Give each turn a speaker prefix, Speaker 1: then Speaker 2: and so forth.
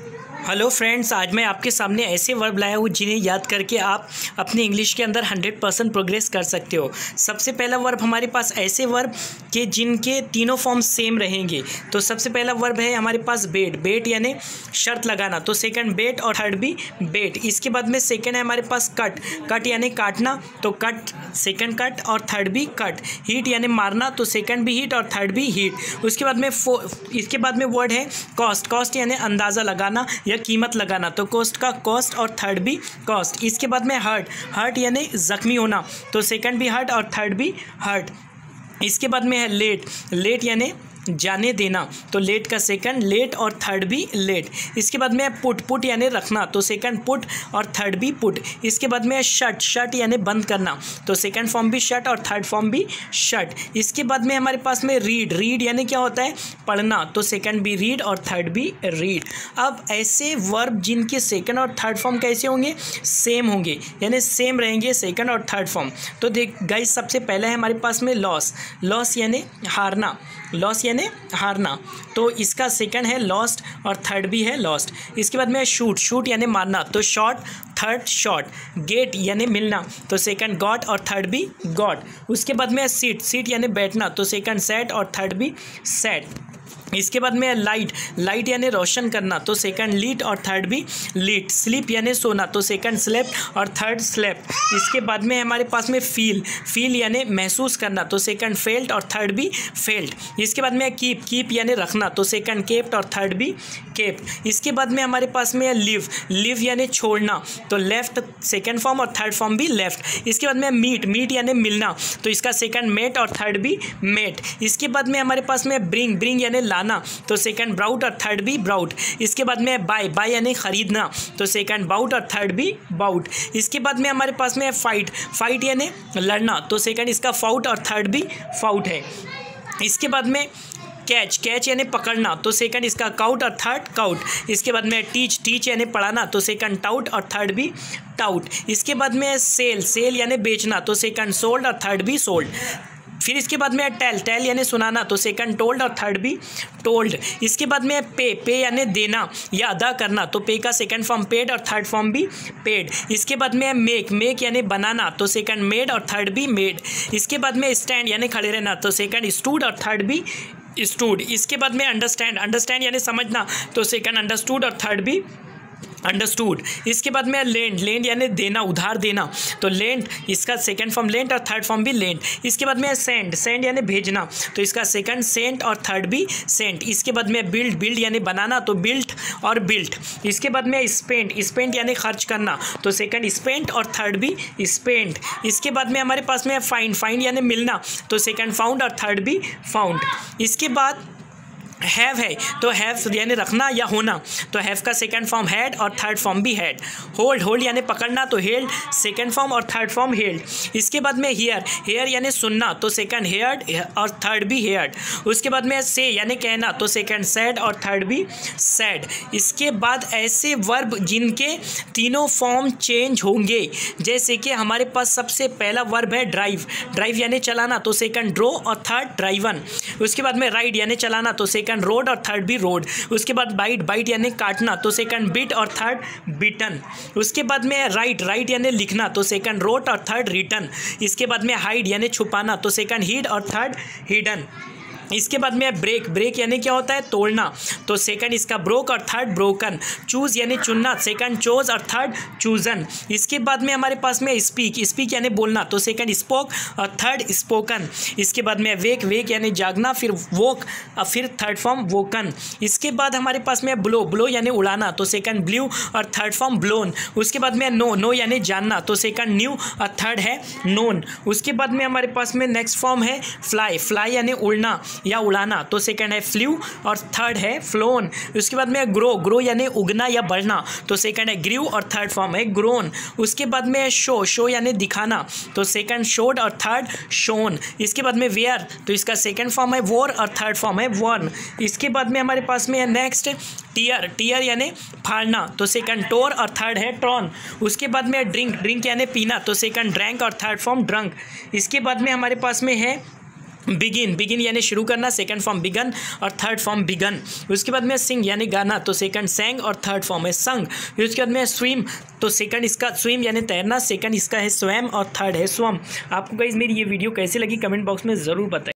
Speaker 1: Hello friends, आज मैं आपके सामने ऐसे वर्ब लाया हूँ जिन्हें याद करके आप अपने इंग्लिश के अंदर 100% प्रोग्रेस कर सकते हो। सबसे पहला वर्ब हमारे पास ऐसे वर्ब के जिनके तीनों फॉर्म सेम रहेंगे। तो सबसे पहला वर्ब है हमारे पास बेट। बेट यानी शर्त लगाना, तो सेकंड बेट और थर्ड भी बेट। इसके बाद में सेकंड है हमारे पास कट। कट यानी काटना, तो कट सेकंड कट और थर्ड भी कट। हीट यानी मारना, तो सेकंड भी हीट और थर्ड भी हीट। उसके बाद में इसके बाद में वर्ड है कॉस्ट। कॉस्ट यानी अंदाज़ा लगाना या कीमत लगाना, तो कॉस्ट का कॉस्ट और थर्ड भी कॉस्ट। इसके बाद में हर्ट। हर्ट यानी जख्मी होना, तो सेकंड भी हर्ट और थर्ड भी हर्ट। इसके बाद में है लेट। लेट यानी जाने देना, तो लेट का सेकंड लेट और थर्ड भी लेट। इसके बाद में है पुट। पुट यानी रखना, तो सेकंड पुट और थर्ड भी पुट। इसके बाद में है शट। शट यानी बंद करना, तो सेकंड फॉर्म भी शट और थर्ड फॉर्म भी शट। इसके बाद में हमारे पास में रीड। रीड यानी क्या होता है, पढ़ना, तो सेकंड भी रीड और थर्ड भी रीड। अब ऐसे वर्ब जिनके सेकंड और थर्ड फॉर्म कैसे होंगे, सेम होंगे, यानी सेम रहेंगे सेकंड और थर्ड फॉर्म। तो देख गाइस, सबसे पहले है हमारे पास में लॉस। लॉस यानी हारना, लॉस यानी हारना, तो इसका सेकंड है लॉस्ट और थर्ड भी है लॉस्ट। इसके बाद में शूट। शूट यानी मारना, तो शॉट थर्ड शॉट। गेट यानी मिलना, तो सेकंड गॉट और थर्ड भी गॉट। उसके बाद में सीट। सीट यानी बैठना, तो सेकंड सेट और थर्ड भी सेट। इसके बाद में लाइट। लाइट यानी रोशन करना, तो सेकंड लीट और थर्ड भी लीट। स्लीप यानी सोना, तो सेकंड स्लेप्ट और थर्ड स्लेप्ट। इसके बाद में हमारे पास में फील। फील यानी महसूस करना, तो सेकंड फेल्ट और थर्ड भी फेल्ट। इसके बाद में कीप। कीप यानी रखना, तो सेकंड केप्ट और थर्ड भी केप्ट। इसके बाद में हमारे पास में लिव। लिव यानी छोड़ना, तो लेफ्ट सेकंड फॉर्म और थर्ड फॉर्म भी लेफ्ट। इसके बाद में मीट। मीट यानी मिलना, तो इसका सेकंड मेट और थर्ड भी मेट। इसके बाद में हमारे पास में ब्रिंग। ब्रिंग यानी लाना, तो सेकंड ब्राउट और थर्ड भी ब्राउट। इसके बाद में बाय। बाय यानी खरीदना, तो सेकंड बाउट और थर्ड भी बाउट। इसके बाद में हमारे पास में फाइट। फाइट यानी लड़ना, तो सेकंड इसका फाउट और थर्ड भी फाउट है। इसके बाद में कैच। कैच यानी पकड़ना, तो सेकंड इसका काउट और थर्ड काउट। इसके बाद में टीच। टीच यानी पढ़ाना, तो सेकंड टाउट और थर्ड भी टाउट। इसके बाद में सेल। सेल यानी बेचना, तो सेकंड सोल्ड और थर्ड भी सोल्ड। फिर इसके बाद में टेल। टेल यानी सुनाना, तो सेकंड टोल्ड और थर्ड भी टोल्ड। इसके बाद में पे। पे यानी देना या अदा करना, तो पे का सेकंड फॉर्म पेड और थर्ड फॉर्म भी पेड। इसके बाद में मेक। मेक यानी बनाना, तो सेकंड मेड और थर्ड भी मेड। इसके बाद में स्टैंड यानी खड़े रहना, तो सेकंड स्टूड और थर्ड भी स्टूड। इसके बाद में अंडरस्टैंड। अंडरस्टैंड यानी समझना, तो सेकंड अंडरस्टूड और थर्ड भी अंडरस्टूड। इसके बाद में लेंड। लेंड यानी देना, उधार देना, तो लेंड इसका सेकंड फॉर्म लेंड और थर्ड फॉर्म भी लेंड। इसके बाद में सेंड। सेंड यानी भेजना, तो इसका सेकंड सेंट और थर्ड भी सेंट। इसके बाद में बिल्ड। बिल्ड यानी बनाना, तो बिल्ट और बिल्ट। इसके बाद में स्पेंट। स्पेंट यानी खर्च करना, तो सेकंड स्पेंट और थर्ड भी स्पेंट। इसके बाद में हमारे पास में फाइंड। फाइंड यानी मिलना, तो सेकंड फाउंड और थर्ड भी फाउंड। इसके बाद हैव है, तो हैव यानी रखना या होना, तो हैव का सेकंड फॉर्म हैड और थर्ड फॉर्म भी हैड। होल्ड। होल्ड यानी पकड़ना, तो हेल्ड सेकंड फॉर्म और थर्ड फॉर्म हेल्ड। इसके बाद में हियर। हेयर यानी सुनना, तो सेकंड हेयर्ड और थर्ड भी हेयर्ड। उसके बाद में से यानी कहना, तो सेकंड सैड और थर्ड भी सैड। इसके बाद ऐसे वर्ब जिनके तीनों फॉर्म चेंज होंगे, जैसे कि हमारे पास सबसे पहला वर्ब है ड्राइव। ड्राइव यानी चलाना, तो सेकंड ड्रो और थर्ड ड्राइवन। उसके बाद में राइड यानी चलाना, तो सेकंड रोड और थर्ड भी रोड। उसके बाद बाइट। बाइट यानी काटना, तो सेकंड बिट और थर्ड बिटन। उसके बाद में राइट। राइट यानी लिखना, तो सेकंड रोट और थर्ड रिटन। इसके बाद में हाइड यानी छुपाना, तो सेकंड हिड और थर्ड हिडन। इसके बाद में ब्रेक। ब्रेक यानी क्या होता है, तोड़ना, तो सेकंड इसका ब्रोक और थर्ड ब्रोकन। चूज यानी चुनना, सेकंड चोज और थर्ड चूजन। इसके बाद में हमारे पास में स्पीक। स्पीक यानी बोलना, तो सेकंड स्पोक और थर्ड स्पोकन। इसके बाद में वेक। वेक यानी जागना, फिर वोक और फिर थर्ड फॉर्म वोकन। इसके बाद हमारे पास में ब्लो। ब्लो यानी उड़ाना, तो सेकंड ब्ल्यू और थर्ड फॉर्म ब्लोन। उसके बाद में नो। नो यानी जानना, तो सेकंड न्यू और थर्ड है नोन। उसके बाद में हमारे पास में नेक्स्ट फॉर्म है फ्लाई। फ्लाई यानी उड़ना या उड़ाना, तो सेकंड है फ्ल्यू और थर्ड है फ्लोन। उसके बाद में ग्रो। ग्रो यानी उगना या बढ़ना, तो सेकंड है ग्रीव और थर्ड फॉर्म है ग्रोन। उसके बाद में शो। शो यानी दिखाना, तो सेकंड शोड और थर्ड शोन। इसके बाद में वेयर, तो इसका सेकंड फॉर्म है वोर और थर्ड फॉर्म है वर्न। इसके बाद में हमारे पास में है नेक्स्ट टीयर। टीयर यानी फाड़ना, तो सेकंड टोर और थर्ड है ट्रॉन। उसके बाद में ड्रिंक। ड्रिंक यानी पीना, तो सेकंड ड्रैंक और थर्ड फॉर्म ड्रंक। इसके बाद में हमारे पास में है बिगिन यानी शुरू करना, सेकंड फॉर्म बिगन और थर्ड फॉर्म बिगन। उसके बाद में सिंग यानी गाना, तो सेकंड sang और थर्ड फॉर्म है संग। फिर उसके बाद में स्विम, तो सेकंड इसका स्विम यानी तैरना, सेकंड इसका है स्वयं और थर्ड है स्वम। आपको गाइस मेरी ये वीडियो कैसी लगी कमेंट बॉक्स में ज़रूर बताएं।